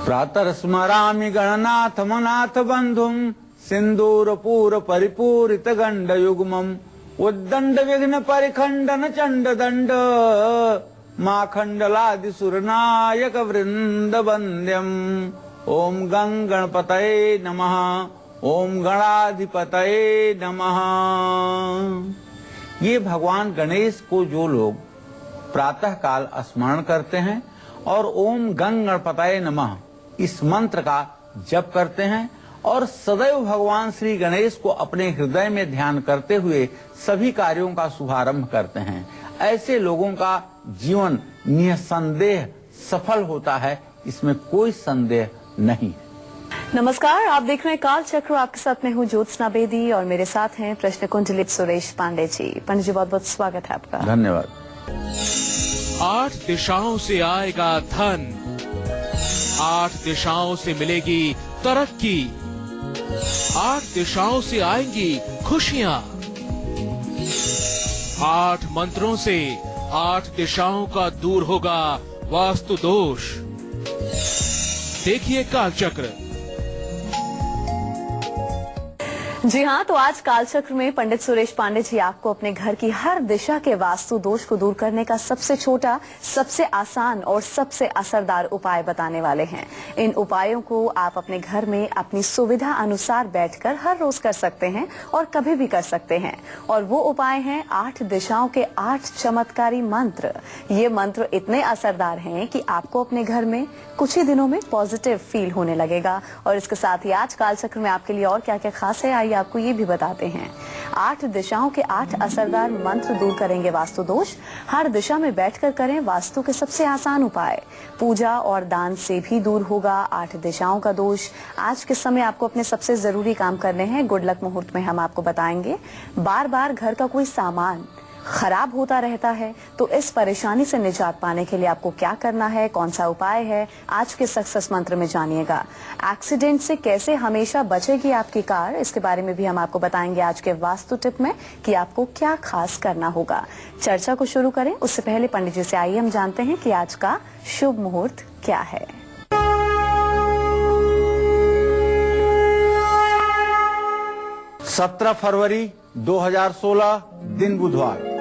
प्रातः स्मरामि गणनाथ मनाथ बंधुम सिंदूरपूर परिपूरित गंड युग्मम उद्दंड विघ्न परिखंडन चंड दंड माखंडलादि सुरनायक वृंद वंद्यम। ओम गणपतये नमः। ओम गणाधिपतये नमः। ये भगवान गणेश को जो लोग प्रातः काल स्मरण करते हैं और ओम गणपतये नमः इस मंत्र का जप करते हैं और सदैव भगवान श्री गणेश को अपने हृदय में ध्यान करते हुए सभी कार्यों का शुभारंभ करते हैं, ऐसे लोगों का जीवन निसंदेह सफल होता है, इसमें कोई संदेह नहीं है। नमस्कार, आप देख रहे हैं काल चक्र। आपके साथ मैं हूँ ज्योत्सना बेदी और मेरे साथ हैं प्रश्न कुंडली सुरेश पांडे जी। पंडित जी, बहुत बहुत स्वागत है आपका। धन्यवाद। 8 दिशाओं से आएगा धन, 8 दिशाओं से मिलेगी तरक्की, 8 दिशाओं से आएंगी खुशियाँ, 8 मंत्रों से 8 दिशाओं का दूर होगा वास्तु दोष। देखिए काल चक्र। जी हाँ, तो आज कालचक्र में पंडित सुरेश पांडे जी आपको अपने घर की हर दिशा के वास्तु दोष को दूर करने का सबसे छोटा, सबसे आसान और सबसे असरदार उपाय बताने वाले हैं। इन उपायों को आप अपने घर में अपनी सुविधा अनुसार बैठकर हर रोज कर सकते हैं और कभी भी कर सकते हैं। और वो उपाय हैं 8 दिशाओं के 8 चमत्कारी मंत्र। ये मंत्र इतने असरदार हैं कि आपको अपने घर में कुछ ही दिनों में पॉजिटिव फील होने लगेगा। और इसके साथ ही आज कालचक्र में आपके लिए और क्या क्या खास है, आइए आपको ये भी बताते हैं। 8 दिशाओं के 8 असरदार मंत्र दूर करेंगे वास्तु दोष। हर दिशा में बैठकर करें वास्तु के सबसे आसान उपाय। पूजा और दान से भी दूर होगा 8 दिशाओं का दोष। आज के समय आपको अपने सबसे जरूरी काम करने हैं। गुड लक मुहूर्त में हम आपको बताएंगे। बार बार घर का कोई सामान खराब होता रहता है, तो इस परेशानी से निजात पाने के लिए आपको क्या करना है, कौन सा उपाय है, आज के सक्सेस मंत्र में जानिएगा। एक्सीडेंट से कैसे हमेशा बचेगी आपकी कार, इसके बारे में भी हम आपको बताएंगे आज के वास्तु टिप में कि आपको क्या खास करना होगा। चर्चा को शुरू करें उससे पहले पंडित जी से आइए हम जानते हैं कि आज का शुभ मुहूर्त क्या है। 17 फरवरी 2016 दिन बुधवार।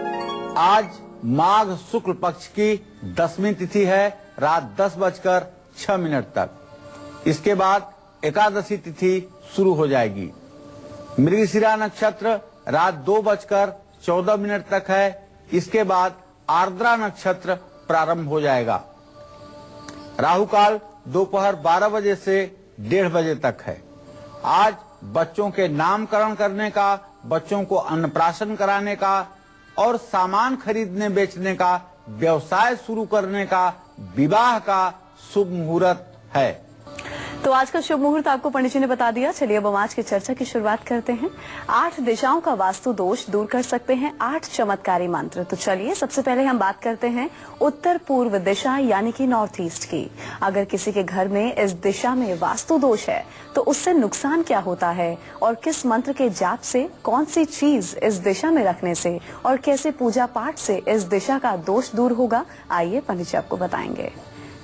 आज माघ शुक्ल पक्ष की 10वीं तिथि है, रात 10:06 तक। इसके बाद एकादशी तिथि शुरू हो जाएगी। मृगशिरा नक्षत्र रात 2:14 तक है। इसके बाद आर्द्रा नक्षत्र प्रारंभ हो जाएगा। राहु काल दोपहर 12 बजे से 1:30 बजे तक है। आज बच्चों के नामकरण करने का, बच्चों को अन्नप्राशन कराने का और सामान खरीदने बेचने का, व्यवसाय शुरू करने का, विवाह का शुभ मुहूर्त है। तो आज का शुभ मुहूर्त आपको पंडित जी ने बता दिया। चलिए अब हम आज की चर्चा की शुरुआत करते हैं। 8 दिशाओं का वास्तु दोष दूर कर सकते हैं 8 चमत्कारी मंत्र। तो चलिए सबसे पहले हम बात करते हैं उत्तर पूर्व दिशा यानी कि नॉर्थ ईस्ट की। अगर किसी के घर में इस दिशा में वास्तु दोष है तो उससे नुकसान क्या होता है और किस मंत्र के जाप से, कौन सी चीज इस दिशा में रखने से और कैसे पूजा पाठ से इस दिशा का दोष दूर होगा, आइए पंडित जी आपको बताएंगे।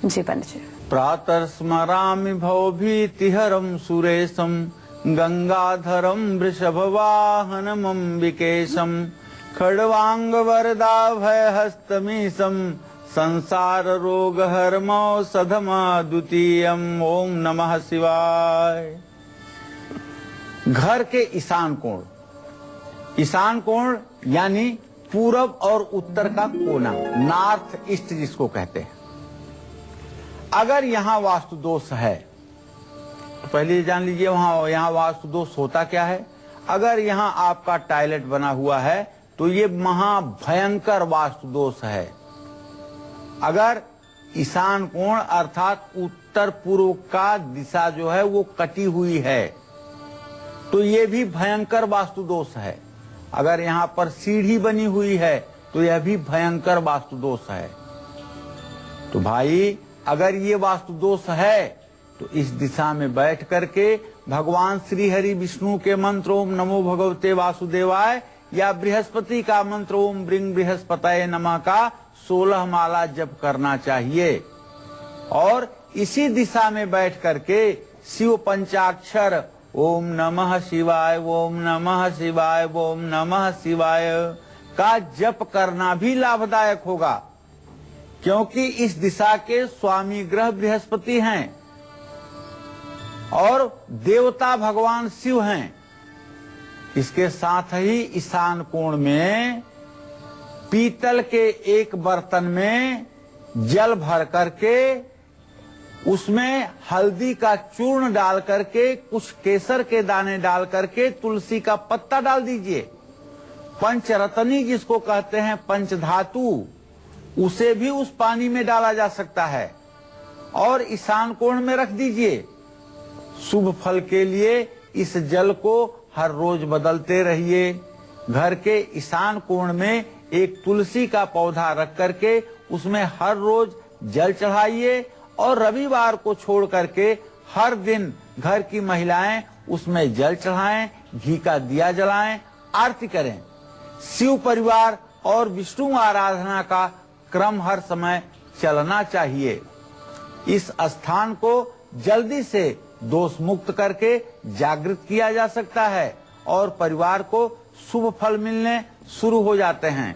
जी पंडित जी। प्रातः स्मरामि भवभीतिहरं सुरेशं गंगाधरं वृषभवाहनम् अम्बिकेशं खड्वांगवरदाभयहस्तमीशं संसार रोगहरमौषधमाद्वितीयम्। ओम नमः शिवाय। घर के ईशान कोण, ईशान कोण यानी पूरब और उत्तर का कोना, नॉर्थ ईस्ट जिसको कहते हैं। अगर यहाँ वास्तु दोष है तो पहले जान लीजिए यहाँ वास्तु दोष होता क्या है। अगर यहाँ आपका टॉयलेट बना हुआ है तो ये महाभयंकर वास्तु दोष है। अगर ईशान कोण अर्थात उत्तर पूर्व का दिशा जो है वो कटी हुई है तो ये भी भयंकर वास्तु दोष है। अगर यहाँ पर सीढ़ी बनी हुई है तो यह भी भयंकर वास्तु दोष है। तो भाई अगर ये वास्तु दोष है तो इस दिशा में बैठ करके भगवान श्री हरि विष्णु के मंत्र ओम नमो भगवते वासुदेवाय या बृहस्पति का मंत्र ओम ब्रिंग बृहस्पतये नमः का 16 माला जप करना चाहिए। और इसी दिशा में बैठ करके शिव पंचाक्षर ओम नमः शिवाय, ओम नमः शिवाय, ओम नमः शिवाय का जप करना भी लाभदायक होगा, क्योंकि इस दिशा के स्वामी ग्रह बृहस्पति हैं और देवता भगवान शिव हैं। इसके साथ ही ईशान कोण में पीतल के एक बर्तन में जल भर करके उसमें हल्दी का चूर्ण डाल करके, कुछ केसर के दाने डाल करके, तुलसी का पत्ता डाल दीजिए। पंचरत्नी जिसको कहते हैं, पंचधातु, उसे भी उस पानी में डाला जा सकता है और ईशान कोण में रख दीजिए। शुभ फल के लिए इस जल को हर रोज बदलते रहिए। घर के ईशान कोण में एक तुलसी का पौधा रख करके उसमें हर रोज जल चढ़ाइए और रविवार को छोड़ करके हर दिन घर की महिलाएं उसमें जल चढ़ाएं, घी का दिया जलाएं, आरती करें। शिव परिवार और विष्णु आराधना का क्रम हर समय चलना चाहिए। इस स्थान को जल्दी से दोष मुक्त करके जागृत किया जा सकता है और परिवार को शुभ फल मिलने शुरू हो जाते हैं।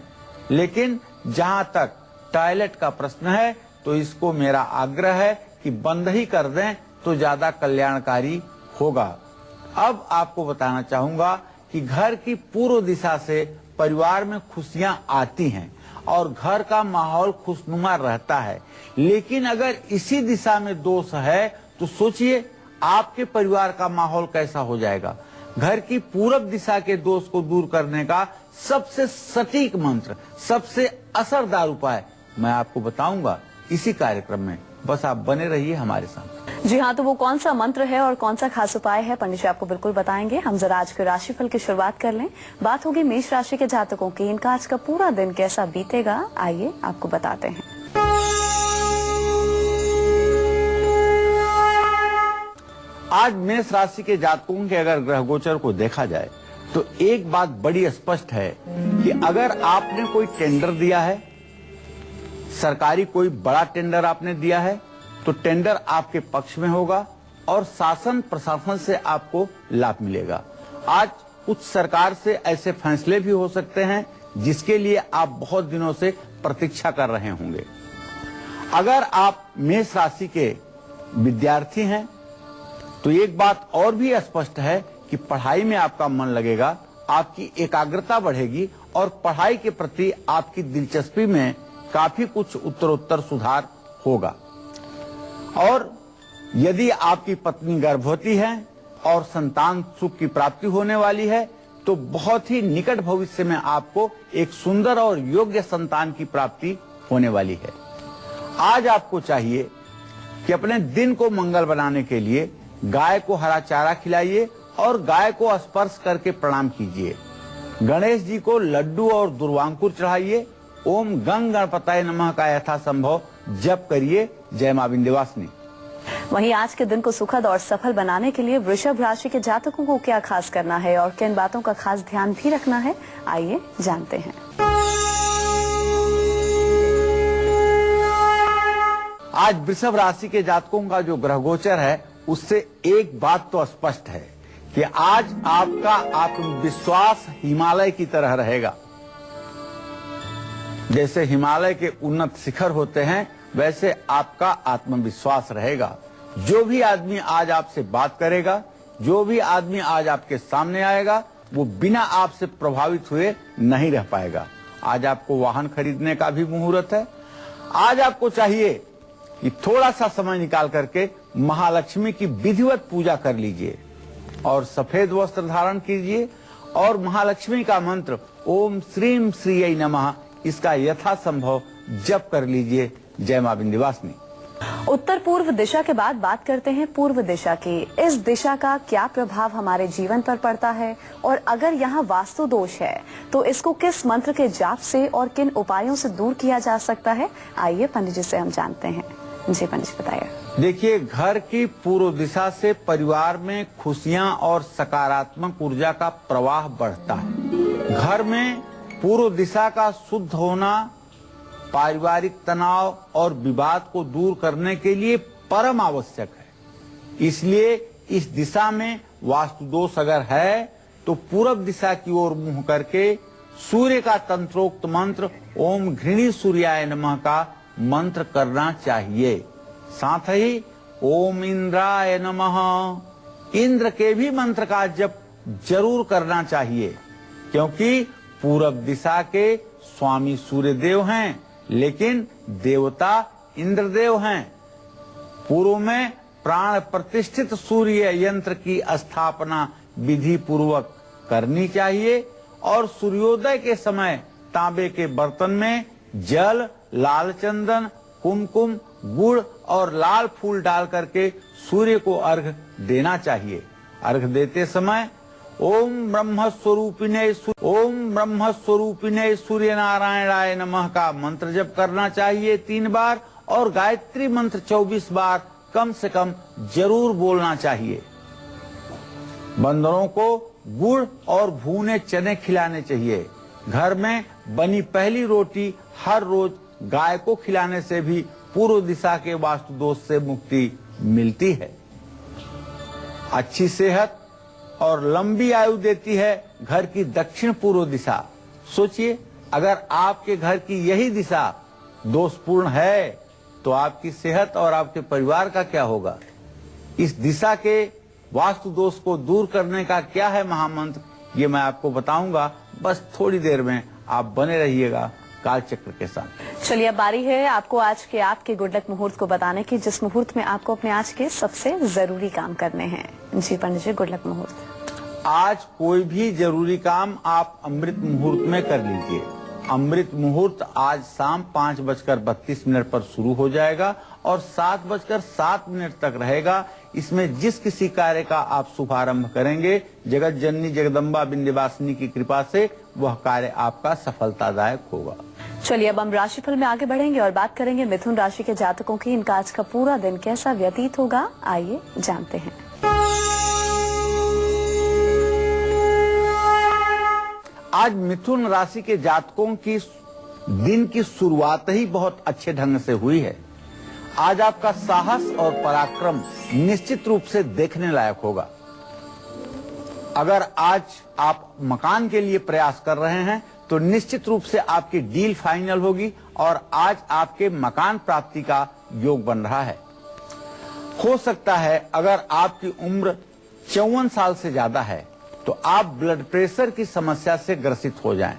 लेकिन जहां तक टॉयलेट का प्रश्न है तो इसको मेरा आग्रह है कि बंद ही कर दें तो ज्यादा कल्याणकारी होगा। अब आपको बताना चाहूंगा कि घर की पूर्व दिशा से परिवार में खुशियां आती हैं और घर का माहौल खुशनुमा रहता है। लेकिन अगर इसी दिशा में दोष है तो सोचिए आपके परिवार का माहौल कैसा हो जाएगा। घर की पूरब दिशा के दोष को दूर करने का सबसे सटीक मंत्र, सबसे असरदार उपाय मैं आपको बताऊंगा इसी कार्यक्रम में। बस आप बने रहिए हमारे साथ। जी हाँ, तो वो कौन सा मंत्र है और कौन सा खास उपाय है, पंडित जी आपको बिल्कुल बताएंगे। हम जरा आज के राशिफल की शुरुआत कर लें। बात होगी मेष राशि के जातकों की। इनका आज का पूरा दिन कैसा बीतेगा, आइए आपको बताते हैं। आज मेष राशि के जातकों के अगर ग्रह गोचर को देखा जाए तो एक बात बड़ी स्पष्ट है कि अगर आपने कोई टेंडर दिया है, सरकारी कोई बड़ा टेंडर आपने दिया है, तो टेंडर आपके पक्ष में होगा और शासन प्रशासन से आपको लाभ मिलेगा। आज कुछ सरकार से ऐसे फैसले भी हो सकते हैं जिसके लिए आप बहुत दिनों से प्रतीक्षा कर रहे होंगे। अगर आप मेष राशि के विद्यार्थी हैं तो एक बात और भी स्पष्ट है कि पढ़ाई में आपका मन लगेगा, आपकी एकाग्रता बढ़ेगी और पढ़ाई के प्रति आपकी दिलचस्पी में काफी कुछ उत्तरोत्तर सुधार होगा। और यदि आपकी पत्नी गर्भवती है और संतान सुख की प्राप्ति होने वाली है तो बहुत ही निकट भविष्य में आपको एक सुंदर और योग्य संतान की प्राप्ति होने वाली है। आज आपको चाहिए कि अपने दिन को मंगल बनाने के लिए गाय को हरा चारा खिलाइए और गाय को स्पर्श करके प्रणाम कीजिए। गणेश जी को लड्डू और दुर्वांकुर चढ़ाइए। ओम गंग गणपताय नमः का यथासंभव जप करिए। जय मां विंध्यवासिनी। वहीं आज के दिन को सुखद और सफल बनाने के लिए वृषभ राशि के जातकों को क्या खास करना है और किन बातों का खास ध्यान भी रखना है, आइए जानते हैं। आज वृषभ राशि के जातकों का जो ग्रह गोचर है उससे एक बात तो स्पष्ट है कि आज आपका आत्मविश्वास हिमालय की तरह रहेगा। जैसे हिमालय के उन्नत शिखर होते हैं वैसे आपका आत्मविश्वास रहेगा। जो भी आदमी आज आपसे बात करेगा, जो भी आदमी आज आपके सामने आएगा, वो बिना आपसे प्रभावित हुए नहीं रह पाएगा। आज आपको वाहन खरीदने का भी मुहूर्त है। आज आपको चाहिए कि थोड़ा सा समय निकाल करके महालक्ष्मी की विधिवत पूजा कर लीजिए और सफेद वस्त्र धारण कीजिए और महालक्ष्मी का मंत्र ओम श्रीम श्रीयै नमः इसका यथासंभव जप कर लीजिए। जय मां विंध्यवासिनी। उत्तर पूर्व दिशा के बाद बात करते हैं पूर्व दिशा की। इस दिशा का क्या प्रभाव हमारे जीवन पर पड़ता है और अगर यहाँ वास्तु दोष है तो इसको किस मंत्र के जाप से और किन उपायों से दूर किया जा सकता है, आइए पंडित जी से हम जानते हैं। जी पंडित जी बताइए। देखिए, घर की पूर्व दिशा से परिवार में खुशियां और सकारात्मक ऊर्जा का प्रवाह बढ़ता है। घर में पूर्व दिशा का शुद्ध होना पारिवारिक तनाव और विवाद को दूर करने के लिए परम आवश्यक है। इसलिए इस दिशा में वास्तु दोष अगर है तो पूरब दिशा की ओर मुंह करके सूर्य का तंत्रोक्त मंत्र ओम घृणी सूर्याय नमः का मंत्र करना चाहिए। साथ ही ओम इंद्राय नमः, इंद्र के भी मंत्र का जप जरूर करना चाहिए, क्योंकि पूरब दिशा के स्वामी सूर्य देव हैं, लेकिन देवता इंद्रदेव हैं। पूर्व में प्राण प्रतिष्ठित सूर्य यंत्र की स्थापना विधि पूर्वक करनी चाहिए और सूर्योदय के समय तांबे के बर्तन में जल, लाल चंदन, कुमकुम, गुड़ और लाल फूल डाल करके सूर्य को अर्घ देना चाहिए। अर्घ देते समय ओम ब्रह्म स्वरूपिणे सूर्य नारायणाय नमः का मंत्र जप करना चाहिए 3 बार और गायत्री मंत्र 24 बार कम से कम जरूर बोलना चाहिए। बंदरों को गुड़ और भुने चने खिलाने चाहिए। घर में बनी पहली रोटी हर रोज गाय को खिलाने से भी पूर्व दिशा के वास्तु दोष से मुक्ति मिलती है। अच्छी सेहत और लंबी आयु देती है घर की दक्षिण पूर्व दिशा। सोचिए, अगर आपके घर की यही दिशा दोषपूर्ण है तो आपकी सेहत और आपके परिवार का क्या होगा। इस दिशा के वास्तु दोष को दूर करने का क्या है महामंत्र, ये मैं आपको बताऊंगा। बस थोड़ी देर में आप बने रहिएगा कालचक्र के साथ। चलिए, अब बारी है आपको आज के आपके गुड लक मुहूर्त को बताने की, जिस मुहूर्त में आपको अपने आज के सबसे जरूरी काम करने हैं। जी पंडित जी, गुड लक मुहूर्त। आज कोई भी जरूरी काम आप अमृत मुहूर्त में कर लीजिए। अमृत मुहूर्त आज शाम 5:32 पर शुरू हो जाएगा और 7:07 तक रहेगा। इसमें जिस किसी कार्य का आप शुभारंभ करेंगे, जगत जननी जगदम्बा विंध्यवासिनी की कृपा से वह कार्य आपका सफलतादायक होगा। चलिए, अब हम राशिफल में आगे बढ़ेंगे और बात करेंगे मिथुन राशि के जातकों की। इनका आज का पूरा दिन कैसा व्यतीत होगा, आइए जानते हैं। आज मिथुन राशि के जातकों की दिन की शुरुआत ही बहुत अच्छे ढंग से हुई है। आज आपका साहस और पराक्रम निश्चित रूप से देखने लायक होगा। अगर आज आप मकान के लिए प्रयास कर रहे हैं तो निश्चित रूप से आपकी डील फाइनल होगी और आज आपके मकान प्राप्ति का योग बन रहा है। हो सकता है अगर आपकी उम्र 54 साल से ज्यादा है तो आप ब्लड प्रेशर की समस्या से ग्रसित हो जाएं।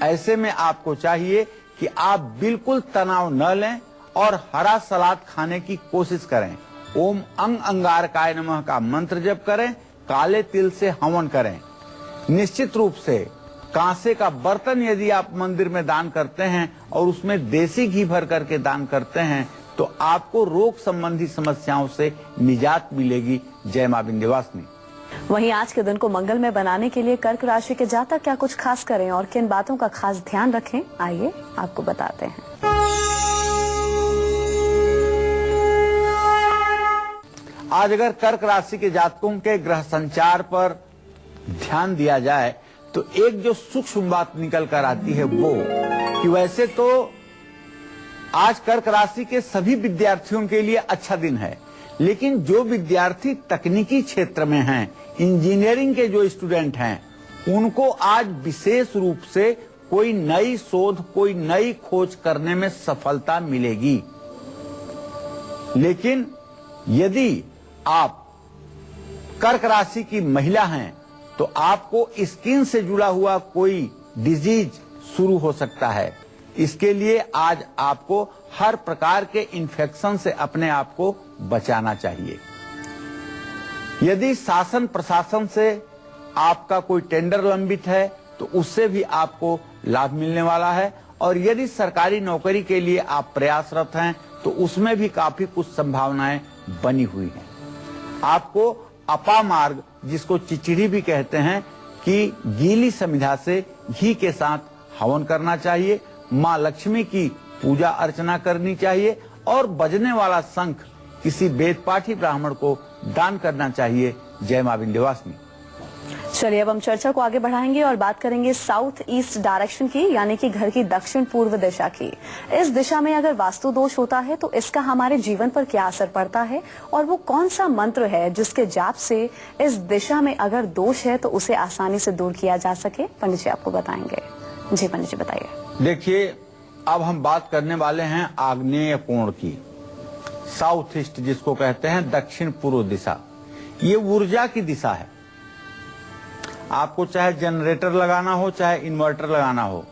ऐसे में आपको चाहिए कि आप बिल्कुल तनाव न लें और हरा सलाद खाने की कोशिश करें। ओम अंग अंगारकाय नमः का मंत्र जप करें, काले तिल से हवन करें। निश्चित रूप से कांसे का बर्तन यदि आप मंदिर में दान करते हैं और उसमें देसी घी भर करके दान करते हैं तो आपको रोग संबंधी समस्याओं से निजात मिलेगी। जय मां विंध्यवासिनी। वहीं आज के दिन को मंगलमय बनाने के लिए कर्क राशि के जातक क्या कुछ खास करें और किन बातों का खास ध्यान रखें, आइए आपको बताते हैं। आज अगर कर्क राशि के जातकों के ग्रह संचार पर ध्यान दिया जाए तो एक जो सूक्ष्म बात निकल कर आती है वो कि वैसे तो आज कर्क राशि के सभी विद्यार्थियों के लिए अच्छा दिन है, लेकिन जो विद्यार्थी तकनीकी क्षेत्र में हैं, इंजीनियरिंग के जो स्टूडेंट हैं, उनको आज विशेष रूप से कोई नई शोध, कोई नई खोज करने में सफलता मिलेगी। लेकिन यदि आप कर्क राशि की महिला हैं तो आपको स्किन से जुड़ा हुआ कोई डिजीज शुरू हो सकता है। इसके लिए आज आपको हर प्रकार के इन्फेक्शन से अपने आप को बचाना चाहिए। यदि शासन प्रशासन से आपका कोई टेंडर लंबित है तो उससे भी आपको लाभ मिलने वाला है और यदि सरकारी नौकरी के लिए आप प्रयासरत हैं तो उसमें भी काफी कुछ संभावनाएं बनी हुई हैं। आपको अपामार्ग, जिसको चिचिड़ी भी कहते हैं, कि गीली समिधा से घी के साथ हवन करना चाहिए। माँ लक्ष्मी की पूजा अर्चना करनी चाहिए और बजने वाला शंख किसी वेद पाठी ब्राह्मण को दान करना चाहिए। जय मां विंध्यवासिनी। चलिए अब हम चर्चा को आगे बढ़ाएंगे और बात करेंगे साउथ ईस्ट डायरेक्शन की, यानी कि घर की दक्षिण पूर्व दिशा की। इस दिशा में अगर वास्तु दोष होता है तो इसका हमारे जीवन पर क्या असर पड़ता है और वो कौन सा मंत्र है जिसके जाप से इस दिशा में अगर दोष है तो उसे आसानी से दूर किया जा सके, पंडित जी आपको बताएंगे। जी पंडित जी बताइए। देखिए, अब हम बात करने वाले हैं आग्नेय कोण की, साउथ ईस्ट जिसको कहते हैं, दक्षिण पूर्व दिशा। ये ऊर्जा की दिशा है। आपको चाहे जनरेटर लगाना हो, चाहे इन्वर्टर लगाना हो,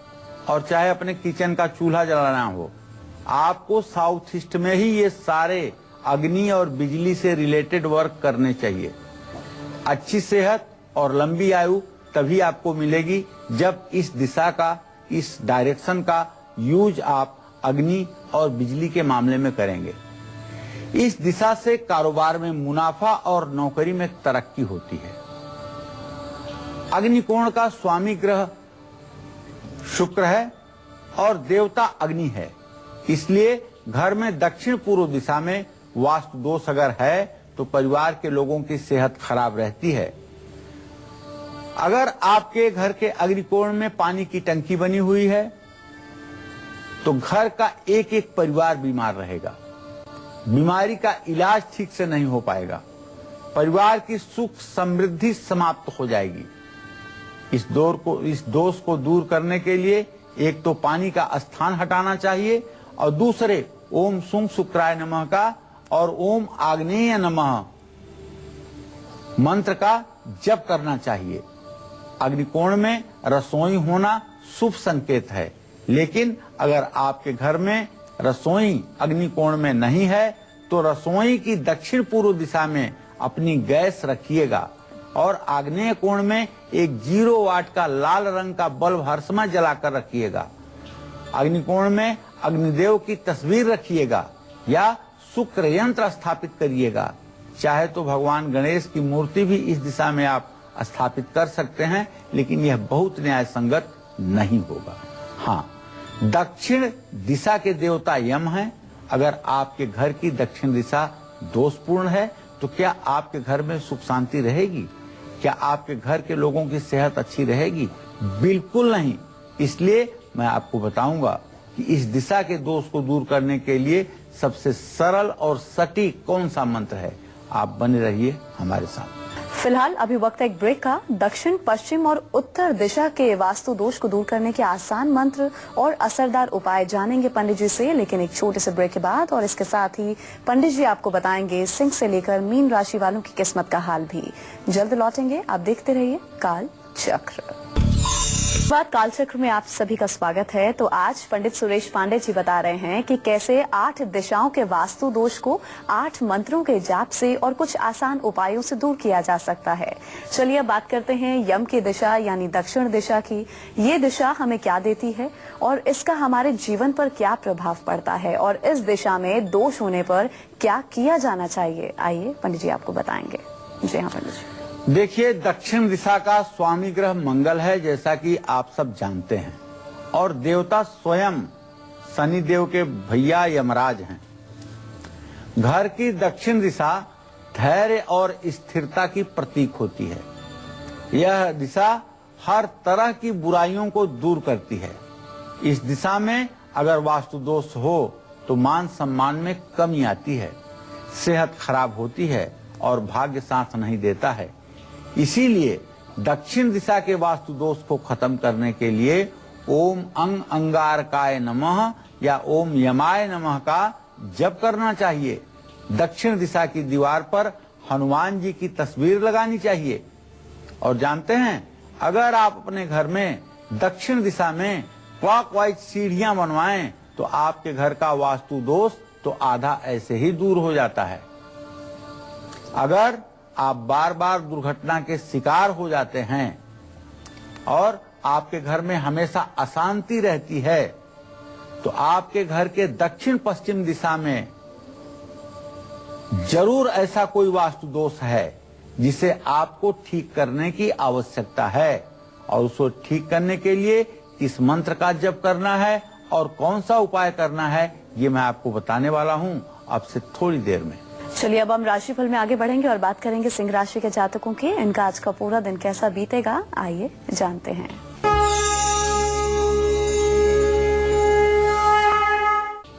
और चाहे अपने किचन का चूल्हा जलाना हो, आपको साउथ ईस्ट में ही ये सारे अग्नि और बिजली से रिलेटेड वर्क करने चाहिए। अच्छी सेहत और लंबी आयु तभी आपको मिलेगी जब इस दिशा का, इस डायरेक्शन का यूज आप अग्नि और बिजली के मामले में करेंगे। इस दिशा से कारोबार में मुनाफा और नौकरी में तरक्की होती है। अग्निकोण का स्वामी ग्रह शुक्र है और देवता अग्नि है, इसलिए घर में दक्षिण पूर्व दिशा में वास्तु दोष अगर है तो परिवार के लोगों की सेहत खराब रहती है। अगर आपके घर के अग्निकोण में पानी की टंकी बनी हुई है तो घर का एक एक परिवार बीमार रहेगा, बीमारी का इलाज ठीक से नहीं हो पाएगा, परिवार की सुख समृद्धि समाप्त हो जाएगी। इस दोष को दूर करने के लिए एक तो पानी का स्थान हटाना चाहिए और दूसरे ओम सुंग शुक्राय नमः का और ओम आग्नेय नमः मंत्र का जप करना चाहिए। अग्निकोण में रसोई होना शुभ संकेत है, लेकिन अगर आपके घर में रसोई अग्निकोण में नहीं है तो रसोई की दक्षिण पूर्व दिशा में अपनी गैस रखिएगा और आग्नेय कोण में एक 0 वाट का लाल रंग का बल्ब हर समय जलाकर रखिएगा। अग्निकोण में अग्निदेव की तस्वीर रखिएगा या शुक्र यंत्र स्थापित करिएगा। चाहे तो भगवान गणेश की मूर्ति भी इस दिशा में आप स्थापित कर सकते हैं, लेकिन यह बहुत न्याय संगत नहीं होगा। हाँ, दक्षिण दिशा के देवता यम हैं। अगर आपके घर की दक्षिण दिशा दोषपूर्ण है तो क्या आपके घर में सुख शांति रहेगी? क्या आपके घर के लोगों की सेहत अच्छी रहेगी? बिल्कुल नहीं। इसलिए मैं आपको बताऊंगा कि इस दिशा के दोष को दूर करने के लिए सबसे सरल और सटीक कौन सा मंत्र है। आप बने रहिए हमारे साथ। फिलहाल अभी वक्त है एक ब्रेक का। दक्षिण, पश्चिम और उत्तर दिशा के वास्तु दोष को दूर करने के आसान मंत्र और असरदार उपाय जानेंगे पंडित जी से, लेकिन एक छोटे से ब्रेक के बाद। और इसके साथ ही पंडित जी आपको बताएंगे सिंह से लेकर मीन राशि वालों की किस्मत का हाल भी। जल्द लौटेंगे, आप देखते रहिए काल चक्र। बात काल चक्र में आप सभी का स्वागत है। तो आज पंडित सुरेश पांडे जी बता रहे हैं कि कैसे 8 दिशाओं के वास्तु दोष को 8 मंत्रों के जाप से और कुछ आसान उपायों से दूर किया जा सकता है। चलिए अब बात करते हैं यम की दिशा यानी दक्षिण दिशा की। ये दिशा हमें क्या देती है और इसका हमारे जीवन पर क्या प्रभाव पड़ता है और इस दिशा में दोष होने पर क्या किया जाना चाहिए, आइए पंडित जी आपको बताएंगे। जी हाँ पंडित जी। देखिए, दक्षिण दिशा का स्वामी ग्रह मंगल है, जैसा कि आप सब जानते हैं, और देवता स्वयं शनिदेव के भैया यमराज हैं। घर की दक्षिण दिशा धैर्य और स्थिरता की प्रतीक होती है। यह दिशा हर तरह की बुराइयों को दूर करती है। इस दिशा में अगर वास्तु दोष हो तो मान सम्मान में कमी आती है, सेहत खराब होती है और भाग्य साथ नहीं देता है। इसीलिए दक्षिण दिशा के वास्तु दोष को खत्म करने के लिए ओम अंग अंगारकाय नमः या ओम यमाय नमः का जप करना चाहिए। दक्षिण दिशा की दीवार पर हनुमान जी की तस्वीर लगानी चाहिए। और जानते हैं, अगर आप अपने घर में दक्षिण दिशा में क्लॉकवाइज सीढ़ियां बनवाएं तो आपके घर का वास्तु दोष तो आधा ऐसे ही दूर हो जाता है। अगर आप बार बार दुर्घटना के शिकार हो जाते हैं और आपके घर में हमेशा अशांति रहती है तो आपके घर के दक्षिण पश्चिम दिशा में जरूर ऐसा कोई वास्तु दोष है जिसे आपको ठीक करने की आवश्यकता है। और उसको ठीक करने के लिए किस मंत्र का जप करना है और कौन सा उपाय करना है, ये मैं आपको बताने वाला हूं अब से थोड़ी देर में। चलिए अब हम राशिफल में आगे बढ़ेंगे और बात करेंगे सिंह राशि के जातकों की। इनका आज का पूरा दिन कैसा बीतेगा, आइए जानते हैं।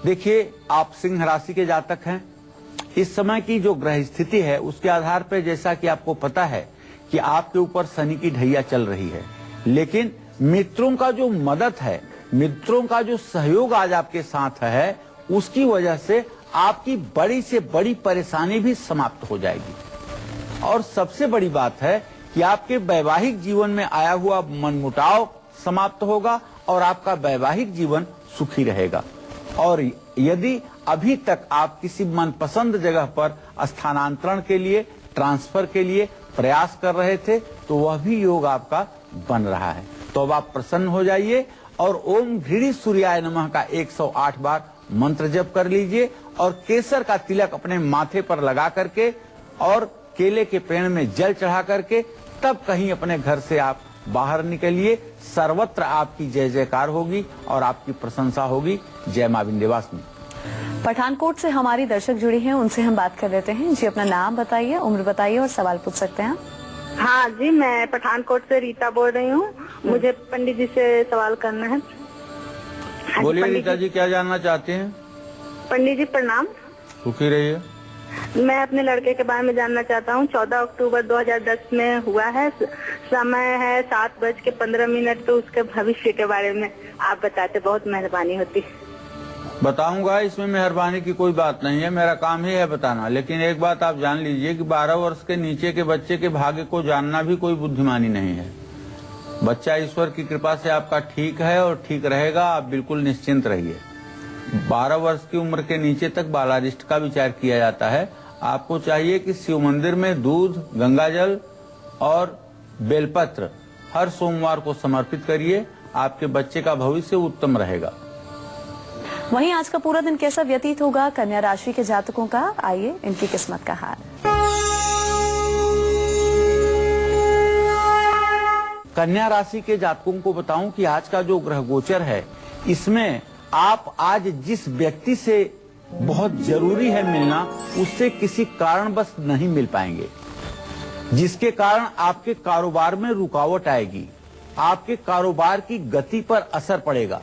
देखिए, आप सिंह राशि के जातक हैं। इस समय की जो ग्रह स्थिति है उसके आधार पर, जैसा कि आपको पता है कि आपके ऊपर शनि की ढैया चल रही है, लेकिन मित्रों का जो मदद है, मित्रों का जो सहयोग आज आपके साथ है, उसकी वजह से आपकी बड़ी से बड़ी परेशानी भी समाप्त हो जाएगी। और सबसे बड़ी बात है कि आपके वैवाहिक जीवन में आया हुआ मनमुटाव समाप्त होगा और आपका वैवाहिक जीवन सुखी रहेगा। और यदि अभी तक आप किसी मनपसंद जगह पर स्थानांतरण के लिए, ट्रांसफर के लिए प्रयास कर रहे थे, तो वह भी योग आपका बन रहा है। तो अब आप प्रसन्न हो जाइए और ओम घृणी सूर्याय नमः का 108 बार मंत्र जप कर लीजिए और केसर का तिलक अपने माथे पर लगा करके और केले के पेड़ में जल चढ़ा करके तब कहीं अपने घर से आप बाहर निकलिए। सर्वत्र आपकी जय जयकार होगी और आपकी प्रशंसा होगी। जय मां विंध्यवासिनी। पठानकोट से हमारी दर्शक जुड़ी हैं, उनसे हम बात कर लेते हैं। जी, अपना नाम बताइए, उम्र बताइए और सवाल पूछ सकते हैं। हाँ जी, मैं पठानकोट से रीता बोल रही हूँ। मुझे पंडित जी से सवाल करना है। बोलिए रीता जी, क्या जानना चाहते हैं? पंडित जी प्रणाम। सुखी रहिए। मैं अपने लड़के के बारे में जानना चाहता हूँ। 14 अक्टूबर 2010 में हुआ है, समय है 7:15। तो उसके भविष्य के बारे में आप बताते, बहुत मेहरबानी होती। बताऊंगा, इसमें मेहरबानी की कोई बात नहीं है, मेरा काम ही है बताना। लेकिन एक बात आप जान लीजिए कि 12 वर्ष के नीचे के बच्चे के भाग्य को जानना भी कोई बुद्धिमानी नहीं है। बच्चा ईश्वर की कृपा से आपका ठीक है और ठीक रहेगा, आप बिल्कुल निश्चिंत रहिए। 12 वर्ष की उम्र के नीचे तक बालारिष्ट का विचार किया जाता है। आपको चाहिए कि शिव मंदिर में दूध, गंगाजल और बेलपत्र हर सोमवार को समर्पित करिए। आपके बच्चे का भविष्य उत्तम रहेगा। वहीं आज का पूरा दिन कैसा व्यतीत होगा कन्या राशि के जातकों का, आइए इनकी किस्मत का हाल। कन्या राशि के जातकों को बताऊं कि आज का जो ग्रह गोचर है, इसमें आप आज जिस व्यक्ति से बहुत जरूरी है मिलना, उससे किसी कारणवश नहीं मिल पाएंगे, जिसके कारण आपके कारोबार में रुकावट आएगी, आपके कारोबार की गति पर असर पड़ेगा।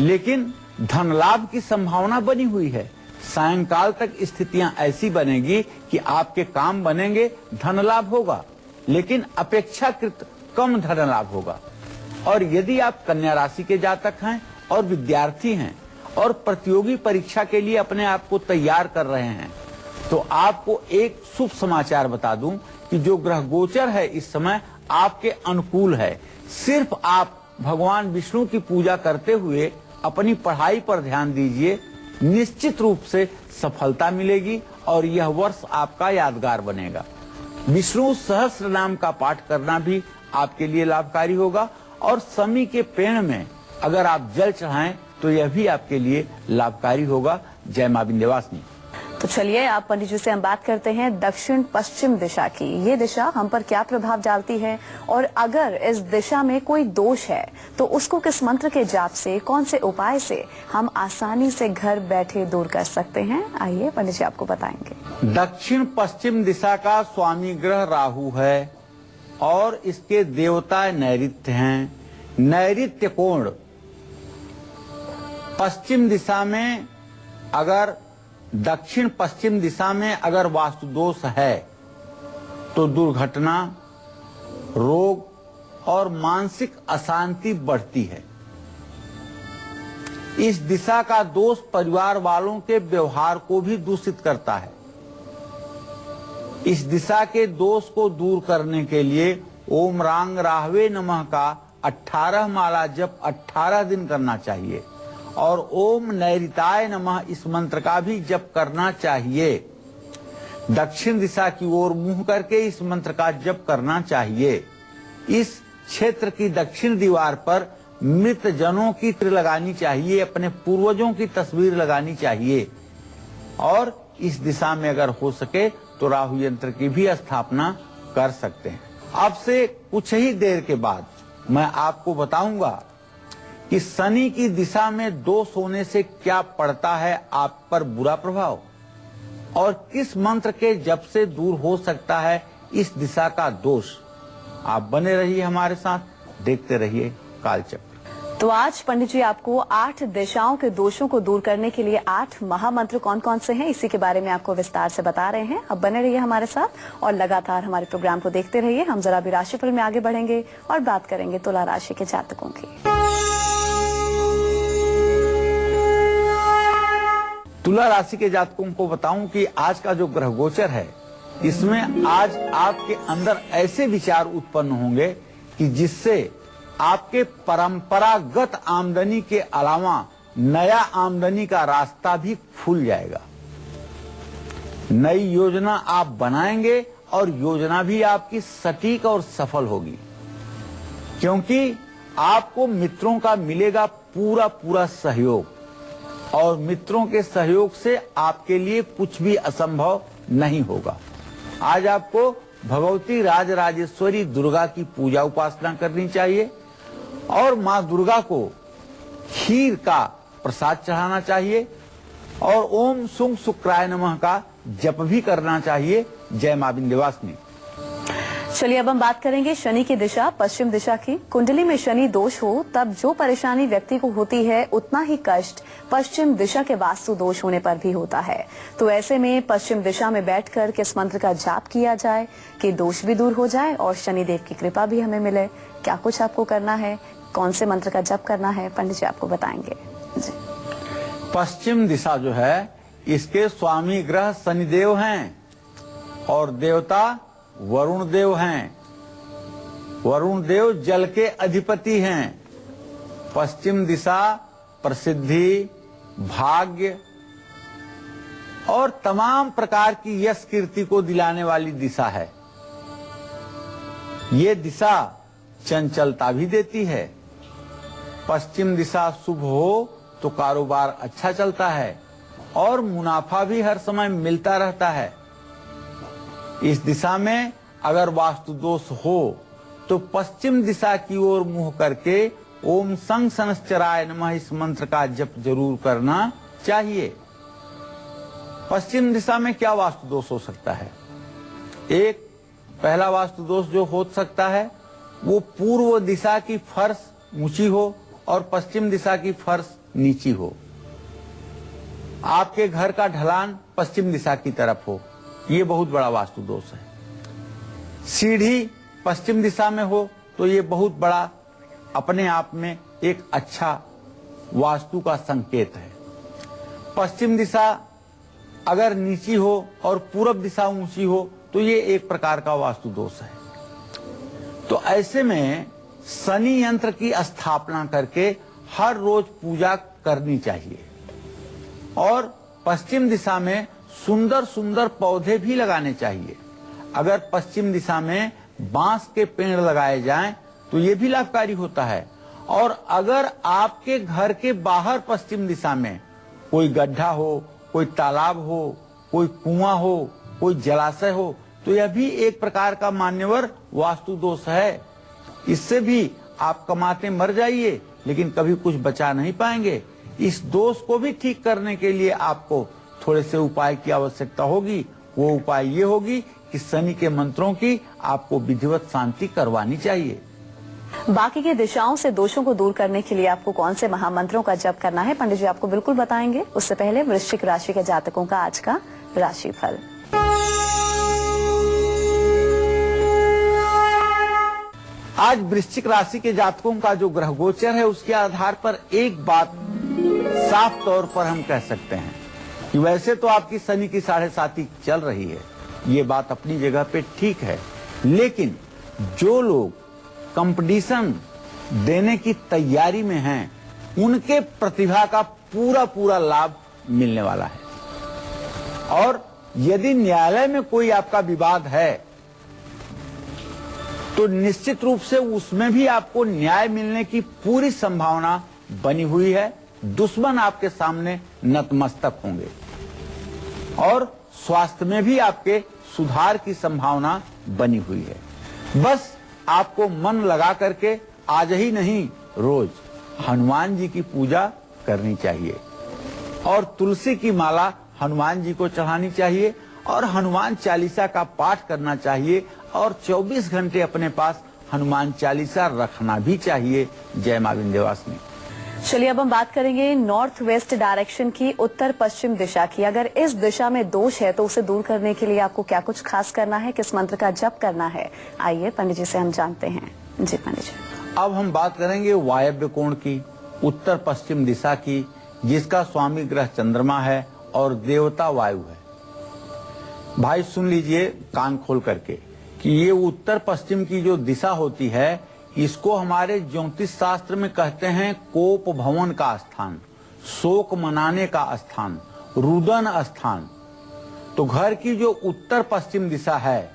लेकिन धन लाभ की संभावना बनी हुई है। सायंकाल तक स्थितियां ऐसी बनेगी कि आपके काम बनेंगे, धन लाभ होगा, लेकिन अपेक्षाकृत कम धन लाभ होगा। और यदि आप कन्या राशि के जातक हैं और विद्यार्थी हैं और प्रतियोगी परीक्षा के लिए अपने आप को तैयार कर रहे हैं, तो आपको एक शुभ समाचार बता दूं कि जो ग्रह गोचर है इस समय आपके अनुकूल है। सिर्फ आप भगवान विष्णु की पूजा करते हुए अपनी पढ़ाई पर ध्यान दीजिए, निश्चित रूप से सफलता मिलेगी और यह वर्ष आपका यादगार बनेगा। विष्णु सहस्त्र नाम का पाठ करना भी आपके लिए लाभकारी होगा और शमी के पेड़ में अगर आप जल चढ़ाएं तो यह भी आपके लिए लाभकारी होगा। जय मां विंध्यवासिनी। तो चलिए आप पंडित जी से हम बात करते हैं दक्षिण पश्चिम दिशा की। ये दिशा हम पर क्या प्रभाव डालती है और अगर इस दिशा में कोई दोष है तो उसको किस मंत्र के जाप से, कौन से उपाय से हम आसानी से घर बैठे दूर कर सकते हैं, आइए पंडित जी आपको बताएंगे। दक्षिण पश्चिम दिशा का स्वामी ग्रह राहु है और इसके देवता नैऋत्य हैं। नैऋत्य कोण पश्चिम दिशा में, अगर दक्षिण पश्चिम दिशा में अगर वास्तु दोष है तो दुर्घटना, रोग और मानसिक अशांति बढ़ती है। इस दिशा का दोष परिवार वालों के व्यवहार को भी दूषित करता है। इस दिशा के दोष को दूर करने के लिए ओम रांग राहवे नमः का 18 माला जप 18 दिन करना चाहिए और ओम नैऋताय नमः इस मंत्र का भी जप करना चाहिए। दक्षिण दिशा की ओर मुंह करके इस मंत्र का जप करना चाहिए। इस क्षेत्र की दक्षिण दीवार पर मृत जनों की चित्र लगानी चाहिए, अपने पूर्वजों की तस्वीर लगानी चाहिए और इस दिशा में अगर हो सके तो राहु यंत्र की भी स्थापना कर सकते हैं। अब से कुछ ही देर के बाद मैं आपको बताऊंगा कि शनि की दिशा में दोष होने से क्या पड़ता है आप पर बुरा प्रभाव और किस मंत्र के जप से दूर हो सकता है इस दिशा का दोष। आप बने रहिए हमारे साथ, देखते रहिए कालचक्र। तो आज पंडित जी आपको 8 दिशाओं के दोषों को दूर करने के लिए 8 महामंत्र कौन कौन से हैं, इसी के बारे में आपको विस्तार से बता रहे हैं। अब बने रहिए हमारे साथ और लगातार हमारे प्रोग्राम को देखते रहिए। हम जरा भी राशिफल में आगे बढ़ेंगे और बात करेंगे तुला राशि के जातकों की। तुला राशि के जातकों को बताऊं कि आज का जो ग्रह गोचर है, इसमें आज आपके अंदर ऐसे विचार उत्पन्न होंगे कि जिससे आपके परंपरागत आमदनी के अलावा नया आमदनी का रास्ता भी खुल जाएगा। नई योजना आप बनाएंगे और योजना भी आपकी सटीक और सफल होगी, क्योंकि आपको मित्रों का मिलेगा पूरा सहयोग और मित्रों के सहयोग से आपके लिए कुछ भी असंभव नहीं होगा। आज आपको भगवती राजराजेश्वरी दुर्गा की पूजा उपासना करनी चाहिए और मां दुर्गा को खीर का प्रसाद चढ़ाना चाहिए और ओम सुंग शुक्राय नमः का जप भी करना चाहिए। जय मां विंध्यवासिनी। चलिए अब हम बात करेंगे शनि की दिशा, पश्चिम दिशा की। कुंडली में शनि दोष हो तब जो परेशानी व्यक्ति को होती है, उतना ही कष्ट पश्चिम दिशा के वास्तु दोष होने पर भी होता है। तो ऐसे में पश्चिम दिशा में बैठकर किस मंत्र का जाप किया जाए कि दोष भी दूर हो जाए और शनिदेव की कृपा भी हमें मिले, क्या कुछ आपको करना है, कौन से मंत्र का जप करना है, पंडित जी आपको बताएंगे जी। पश्चिम दिशा जो है, इसके स्वामी ग्रह शनिदेव हैं और देवता वरुण देव हैं। वरुण देव जल के अधिपति हैं। पश्चिम दिशा प्रसिद्धि, भाग्य और तमाम प्रकार की यश कीर्ति को दिलाने वाली दिशा है। ये दिशा चंचलता भी देती है। पश्चिम दिशा शुभ हो तो कारोबार अच्छा चलता है और मुनाफा भी हर समय मिलता रहता है। इस दिशा में अगर वास्तु दोष हो तो पश्चिम दिशा की ओर मुंह करके ओम संग शनश्चराय नमः इस मंत्र का जप जरूर करना चाहिए। पश्चिम दिशा में क्या वास्तु दोष हो सकता है? एक पहला वास्तु दोष जो हो सकता है वो पूर्व दिशा की फर्श ऊंची हो और पश्चिम दिशा की फर्श नीची हो। आपके घर का ढलान पश्चिम दिशा की तरफ हो, ये बहुत बड़ा वास्तु दोष है। सीढ़ी पश्चिम दिशा में हो तो ये बहुत बड़ा अपने आप में एक अच्छा वास्तु का संकेत है। पश्चिम दिशा अगर नीची हो और पूरब दिशा ऊंची हो तो ये एक प्रकार का वास्तु दोष है। तो ऐसे में शनि यंत्र की स्थापना करके हर रोज पूजा करनी चाहिए और पश्चिम दिशा में सुंदर सुंदर पौधे भी लगाने चाहिए। अगर पश्चिम दिशा में बांस के पेड़ लगाए जाएं तो ये भी लाभकारी होता है। और अगर आपके घर के बाहर पश्चिम दिशा में कोई गड्ढा हो, कोई तालाब हो, कोई कुआं हो, कोई जलाशय हो तो यह भी एक प्रकार का मान्यवर वास्तु दोष है। इससे भी आप कमाते मर जाइए लेकिन कभी कुछ बचा नहीं पाएंगे। इस दोष को भी ठीक करने के लिए आपको थोड़े से उपाय की आवश्यकता होगी। वो उपाय ये होगी कि शनि के मंत्रों की आपको विधिवत शांति करवानी चाहिए। बाकी के दिशाओं से दोषों को दूर करने के लिए आपको कौन से महामंत्रों का जप करना है, पंडित जी आपको बिल्कुल बताएंगे। उससे पहले वृश्चिक राशि के जातकों का आज का राशिफल। आज वृश्चिक राशि के जातकों का जो ग्रह गोचर है उसके आधार पर एक बात साफ तौर पर हम कह सकते हैं कि वैसे तो आपकी शनि की 7.5 चल रही है, ये बात अपनी जगह पे ठीक है, लेकिन जो लोग कंपटीशन देने की तैयारी में हैं उनके प्रतिभा का पूरा लाभ मिलने वाला है। और यदि न्यायालय में कोई आपका विवाद है तो निश्चित रूप से उसमें भी आपको न्याय मिलने की पूरी संभावना बनी हुई है। दुश्मन आपके सामने नतमस्तक होंगे और स्वास्थ्य में भी आपके सुधार की संभावना बनी हुई है। बस आपको मन लगा करके आज ही नहीं रोज हनुमान जी की पूजा करनी चाहिए और तुलसी की माला हनुमान जी को चढ़ानी चाहिए और हनुमान चालीसा का पाठ करना चाहिए और 24 घंटे अपने पास हनुमान चालीसा रखना भी चाहिए। जय मां विंध्यवासिनी। चलिए अब हम बात करेंगे नॉर्थ वेस्ट डायरेक्शन की, उत्तर पश्चिम दिशा की। अगर इस दिशा में दोष है तो उसे दूर करने के लिए आपको क्या कुछ खास करना है, किस मंत्र का जप करना है, आइए पंडित जी से हम जानते हैं। जी पंडित जी। अब हम बात करेंगे वायव्य कोण की, उत्तर पश्चिम दिशा की, जिसका स्वामी ग्रह चंद्रमा है और देवता वायु है। भाई सुन लीजिए कान खोल करके कि ये उत्तर पश्चिम की जो दिशा होती है, इसको हमारे ज्योतिष शास्त्र में कहते हैं कोप भवन का स्थान, शोक मनाने का स्थान, रुदन स्थान। तो घर की जो उत्तर पश्चिम दिशा है,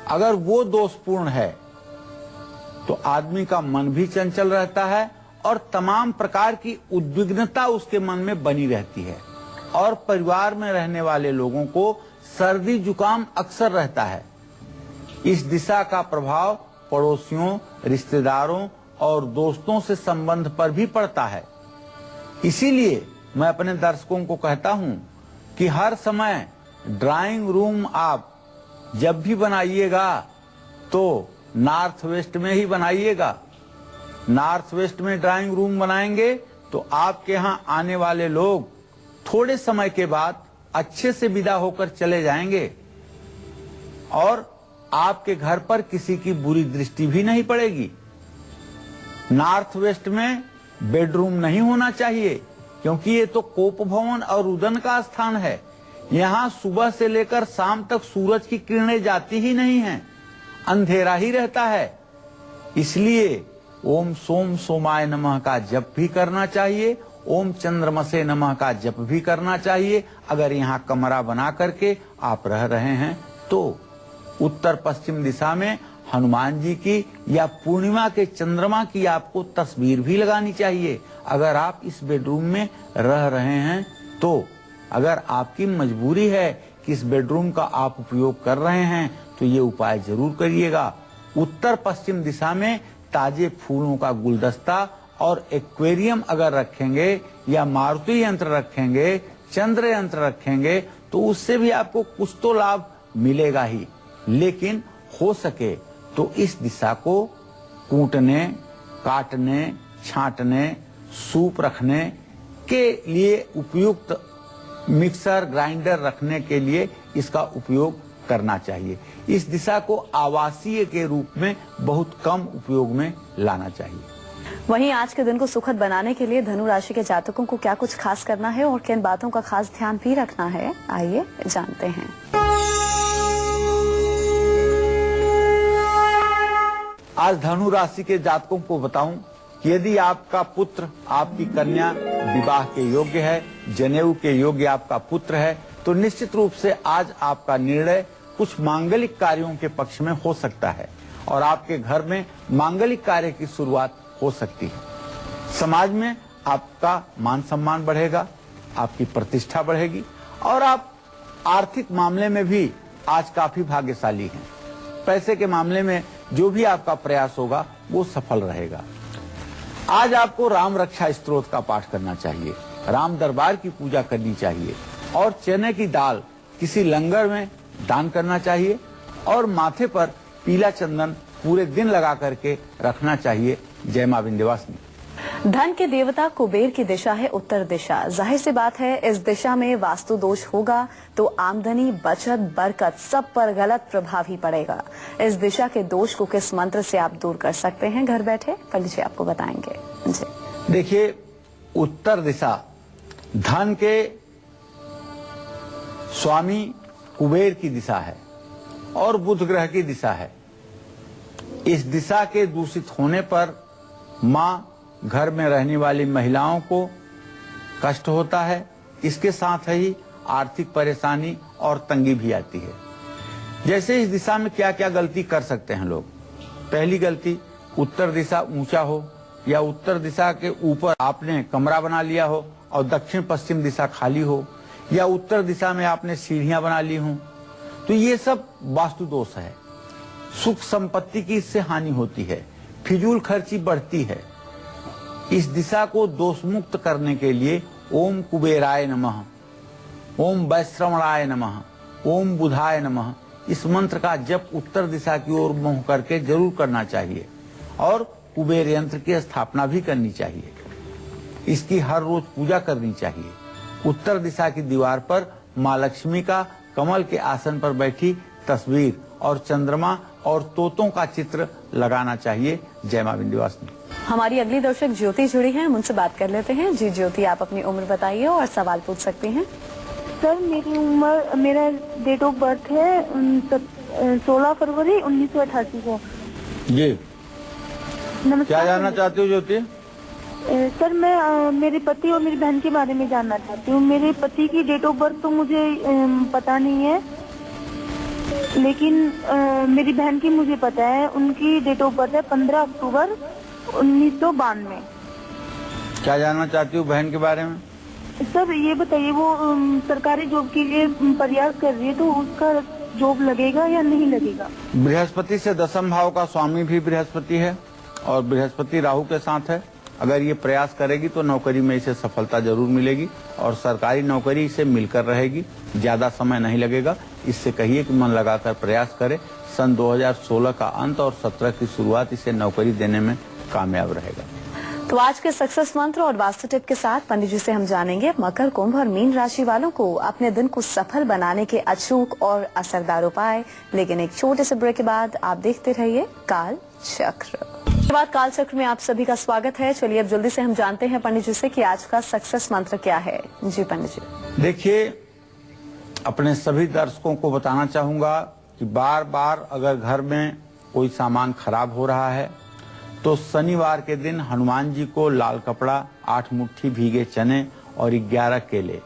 अगर वो दोषपूर्ण है तो आदमी का मन भी चंचल रहता है और तमाम प्रकार की उद्विग्नता उसके मन में बनी रहती है और परिवार में रहने वाले लोगों को सर्दी जुकाम अक्सर रहता है। इस दिशा का प्रभाव पड़ोसियों, रिश्तेदारों और दोस्तों से संबंध पर भी पड़ता है। इसीलिए मैं अपने दर्शकों को कहता हूं कि हर समय ड्राइंग रूम आप जब भी बनाइएगा तो नॉर्थ वेस्ट में ही बनाइएगा। नॉर्थ वेस्ट में ड्राइंग रूम बनाएंगे तो आपके यहाँ आने वाले लोग थोड़े समय के बाद अच्छे से विदा होकर चले जाएंगे और आपके घर पर किसी की बुरी दृष्टि भी नहीं पड़ेगी। नॉर्थ वेस्ट में बेडरूम नहीं होना चाहिए क्योंकि ये तो कोप भवन और रुदन का स्थान है। यहाँ सुबह से लेकर शाम तक सूरज की किरणें जाती ही नहीं हैं, अंधेरा ही रहता है। इसलिए ओम सोम सोमाय नमः का जप भी करना चाहिए, ओम चंद्रमसे नमः का जप भी करना चाहिए। अगर यहाँ कमरा बना करके आप रह रहे हैं तो उत्तर पश्चिम दिशा में हनुमान जी की या पूर्णिमा के चंद्रमा की आपको तस्वीर भी लगानी चाहिए। अगर आप इस बेडरूम में रह रहे हैं तो अगर आपकी मजबूरी है कि इस बेडरूम का आप उपयोग कर रहे हैं तो ये उपाय जरूर करिएगा। उत्तर पश्चिम दिशा में ताजे फूलों का गुलदस्ता और एक्वेरियम अगर रखेंगे या मारुति यंत्र रखेंगे, चंद्र यंत्र रखेंगे तो उससे भी आपको कुछ तो लाभ मिलेगा ही। लेकिन हो सके तो इस दिशा को कूटने, काटने, छांटने, सूप रखने के लिए उपयुक्त मिक्सर ग्राइंडर रखने के लिए इसका उपयोग करना चाहिए। इस दिशा को आवासीय के रूप में बहुत कम उपयोग में लाना चाहिए। वहीं आज के दिन को सुखद बनाने के लिए धनु राशि के जातकों को क्या कुछ खास करना है और किन बातों का खास ध्यान भी रखना है, आइए जानते हैं। आज धनु राशि के जातकों को बताऊं कि यदि आपका पुत्र, आपकी कन्या विवाह के योग्य है, जनेऊ के योग्य आपका पुत्र है, तो निश्चित रूप से आज आपका निर्णय कुछ मांगलिक कार्यों के पक्ष में हो सकता है और आपके घर में मांगलिक कार्य की शुरुआत हो सकती है। समाज में आपका मान सम्मान बढ़ेगा, आपकी प्रतिष्ठा बढ़ेगी और आप आर्थिक मामले में भी आज काफी भाग्यशाली हैं। पैसे के मामले में जो भी आपका प्रयास होगा वो सफल रहेगा। आज आपको राम रक्षा स्तोत्र का पाठ करना चाहिए, राम दरबार की पूजा करनी चाहिए और चने की दाल किसी लंगर में दान करना चाहिए और माथे पर पीला चंदन पूरे दिन लगा करके रखना चाहिए। जय मां विंध्यवासिनी। धन के देवता कुबेर की दिशा है उत्तर दिशा। जाहिर सी बात है इस दिशा में वास्तु दोष होगा तो आमदनी, बचत, बरकत सब पर गलत प्रभाव ही पड़ेगा। इस दिशा के दोष को किस मंत्र से आप दूर कर सकते हैं घर बैठे, पंडित जी आपको बताएंगे। जी देखिए, उत्तर दिशा धन के स्वामी कुबेर की दिशा है और बुध ग्रह की दिशा है। इस दिशा के दूषित होने पर मां, घर में रहने वाली महिलाओं को कष्ट होता है। इसके साथ ही आर्थिक परेशानी और तंगी भी आती है। जैसे इस दिशा में क्या क्या गलती कर सकते हैं लोग। पहली गलती, उत्तर दिशा ऊंचा हो या उत्तर दिशा के ऊपर आपने कमरा बना लिया हो और दक्षिण पश्चिम दिशा खाली हो या उत्तर दिशा में आपने सीढ़ियां बना ली हों, तो ये सब वास्तु दोष है। सुख संपत्ति की इससे हानि होती है, फिजूल खर्ची बढ़ती है। इस दिशा को दोष मुक्त करने के लिए ओम कुबेराय नमः ओम वैश्रवणाय नमः, ओम बुधाय नमः। इस मंत्र का जप उत्तर दिशा की ओर मुंह करके जरूर करना चाहिए और कुबेर यंत्र की स्थापना भी करनी चाहिए। इसकी हर रोज पूजा करनी चाहिए। उत्तर दिशा की दीवार पर माँ लक्ष्मी का कमल के आसन पर बैठी तस्वीर और चंद्रमा और तोतों का चित्र लगाना चाहिए। जय मां विंध्यवासिनी। हमारी अगली दर्शक ज्योति जुड़ी हैं, हम उनसे बात कर लेते हैं। जी ज्योति, आप अपनी उम्र बताइए और सवाल पूछ सकती हैं। सर मेरी उम्र, मेरा डेट ऑफ बर्थ है 16 फरवरी 1988 को। जी, नमस्कार। क्या जानना चाहती हो ज्योति? सर मैं मेरे पति और मेरी बहन के बारे में जानना चाहती हूँ। मेरे पति की डेट ऑफ बर्थ तो मुझे पता नहीं है, लेकिन मेरी बहन की मुझे पता है। उनकी डेट ऑफ बर्थ है 15 अक्टूबर 1992। क्या जानना चाहती हूँ बहन के बारे में? सर ये बताइए, वो सरकारी जॉब के लिए प्रयास कर रही है, तो उसका जॉब लगेगा या नहीं लगेगा? बृहस्पति से दशम भाव का स्वामी भी बृहस्पति है और बृहस्पति राहु के साथ है। अगर ये प्रयास करेगी तो नौकरी में इसे सफलता जरूर मिलेगी और सरकारी नौकरी इसे मिलकर रहेगी। ज्यादा समय नहीं लगेगा। इससे कहिए कि मन लगाकर प्रयास करे। सन 2016 का अंत और 17 की शुरुआत इसे नौकरी देने में कामयाब रहेगा। तो आज के सक्सेस मंत्र और वास्तु टिप के साथ पंडित जी से हम जानेंगे मकर, कुंभ और मीन राशि वालों को अपने दिन को सफल बनाने के अचूक और असरदार उपाय। लेकिन एक छोटे से ब्रेक के बाद आप देखते रहिए काल चक्र। बात काल चक्र में आप सभी का स्वागत है। चलिए अब जल्दी से हम जानते हैं पंडित जी से कि आज का सक्सेस मंत्र क्या है। जी पंडित जी। देखिए, अपने सभी दर्शकों को बताना चाहूंगा कि बार बार अगर घर में कोई सामान खराब हो रहा है तो शनिवार के दिन हनुमान जी को लाल कपड़ा, 8 मुट्ठी भीगे चने और 11 केले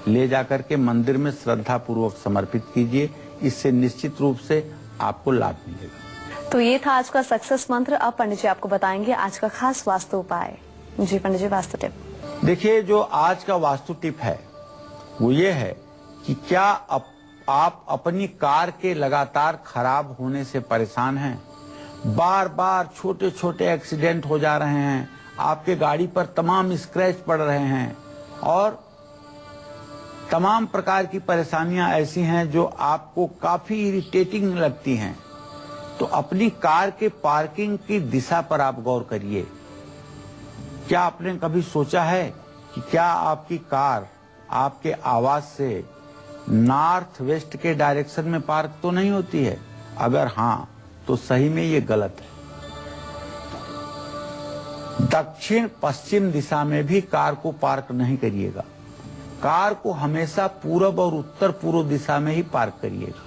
ले जाकर के मंदिर में श्रद्धा पूर्वक समर्पित कीजिए। इससे निश्चित रूप से आपको लाभ मिलेगा। तो ये था आज का सक्सेस मंत्र। अब पंडित जी आपको बताएंगे आज का खास वास्तु उपाय। जी पंडित जी, वास्तु टिप। देखिए, जो आज का वास्तु टिप है वो ये है कि क्या आप अपनी कार के लगातार खराब होने से परेशान हैं? बार बार छोटे छोटे एक्सीडेंट हो जा रहे हैं, आपके गाड़ी पर तमाम स्क्रैच पड़ रहे हैं और तमाम प्रकार की परेशानियां ऐसी हैं जो आपको काफी इरिटेटिंग लगती हैं, तो अपनी कार के पार्किंग की दिशा पर आप गौर करिए। क्या आपने कभी सोचा है कि क्या आपकी कार आपके आवाज से नॉर्थ वेस्ट के डायरेक्शन में पार्क तो नहीं होती है? अगर हाँ, तो सही में ये गलत है। दक्षिण पश्चिम दिशा में भी कार को पार्क नहीं करिएगा। कार को हमेशा पूरब और उत्तर पूर्व दिशा में ही पार्क करिएगा।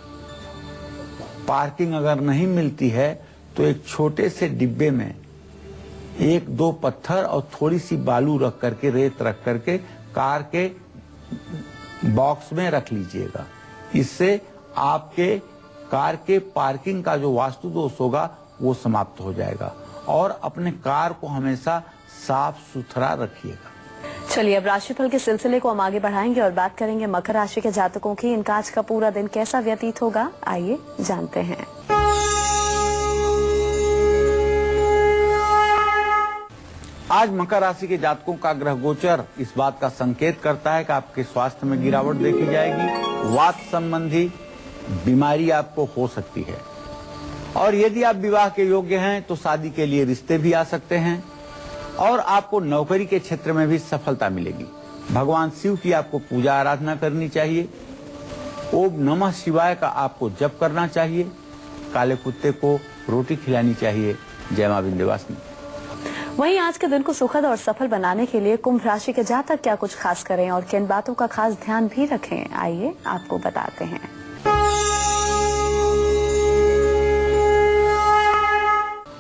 पार्किंग अगर नहीं मिलती है तो एक छोटे से डिब्बे में 1-2 पत्थर और थोड़ी सी बालू रख करके, रेत रख करके कार के बॉक्स में रख लीजिएगा। इससे आपके कार के पार्किंग का जो वास्तु दोष होगा वो समाप्त हो जाएगा। और अपने कार को हमेशा साफ सुथरा रखिएगा। चलिए अब राशिफल के सिलसिले को हम आगे बढ़ाएंगे और बात करेंगे मकर राशि के जातकों की। इनका आज का पूरा दिन कैसा व्यतीत होगा, आइए जानते हैं। आज मकर राशि के जातकों का ग्रह गोचर इस बात का संकेत करता है कि आपके स्वास्थ्य में गिरावट देखी जाएगी। वात संबंधी बीमारी आपको हो सकती है और यदि आप विवाह के योग्य हैं तो शादी के लिए रिश्ते भी आ सकते हैं और आपको नौकरी के क्षेत्र में भी सफलता मिलेगी। भगवान शिव की आपको पूजा आराधना करनी चाहिए। ओम नमः शिवाय का आपको जप करना चाहिए। काले कुत्ते को रोटी खिलानी चाहिए। जय मां विंध्यवासिनी। वहीं आज के दिन को सुखद और सफल बनाने के लिए कुंभ राशि के जातक क्या कुछ खास करें और किन बातों का खास ध्यान भी रखें, आइए आपको बताते हैं।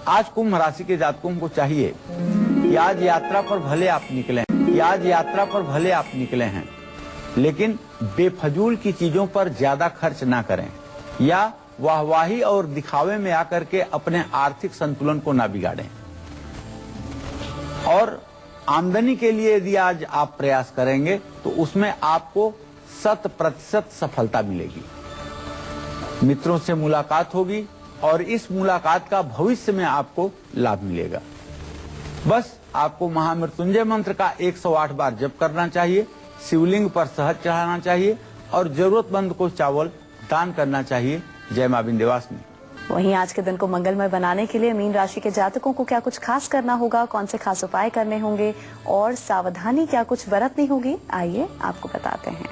आज कुंभ राशि के जातकों को चाहिए कि आज यात्रा पर भले आप निकले हैं लेकिन बेफजूल की चीजों पर ज्यादा खर्च ना करें या वाहवाही और दिखावे में आकर के अपने आर्थिक संतुलन को ना बिगाड़ें। और आमदनी के लिए यदि आज आप प्रयास करेंगे तो उसमें आपको 100% सफलता मिलेगी। मित्रों से मुलाकात होगी और इस मुलाकात का भविष्य में आपको लाभ मिलेगा। बस आपको महामृत्युंजय मंत्र का 108 बार जप करना चाहिए। शिवलिंग पर शहद चढ़ाना चाहिए और जरूरतमंद को चावल दान करना चाहिए। जय मां विंध्यवासिनी। वहीं आज के दिन को मंगलमय बनाने के लिए मीन राशि के जातकों को क्या कुछ खास करना होगा, कौन से खास उपाय करने होंगे और सावधानी क्या कुछ बरतनी होगी, आइए आपको बताते हैं।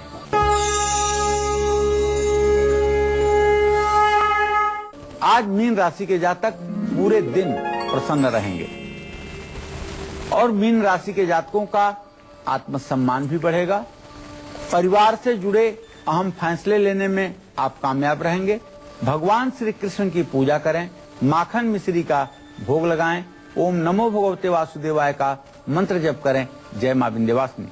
आज मीन राशि के जातक पूरे दिन प्रसन्न रहेंगे और मीन राशि के जातकों का आत्मसम्मान भी बढ़ेगा। परिवार से जुड़े अहम फैसले लेने में आप कामयाब रहेंगे। भगवान श्री कृष्ण की पूजा करें, माखन मिश्री का भोग लगाएं, ओम नमो भगवते वासुदेवाय का मंत्र जप करें। जय मां विंध्यवासिनी।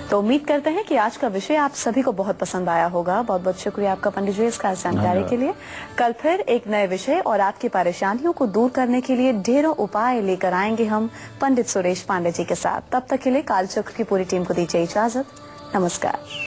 तो उम्मीद करते हैं कि आज का विषय आप सभी को बहुत पसंद आया होगा। बहुत बहुत शुक्रिया आपका पंडित जी इस खास जानकारी के लिए। कल फिर एक नए विषय और आपकी परेशानियों को दूर करने के लिए ढेरों उपाय लेकर आएंगे हम पंडित सुरेश पांडे जी के साथ। तब तक के लिए कालचक्र की पूरी टीम को दीजिए इजाजत। नमस्कार।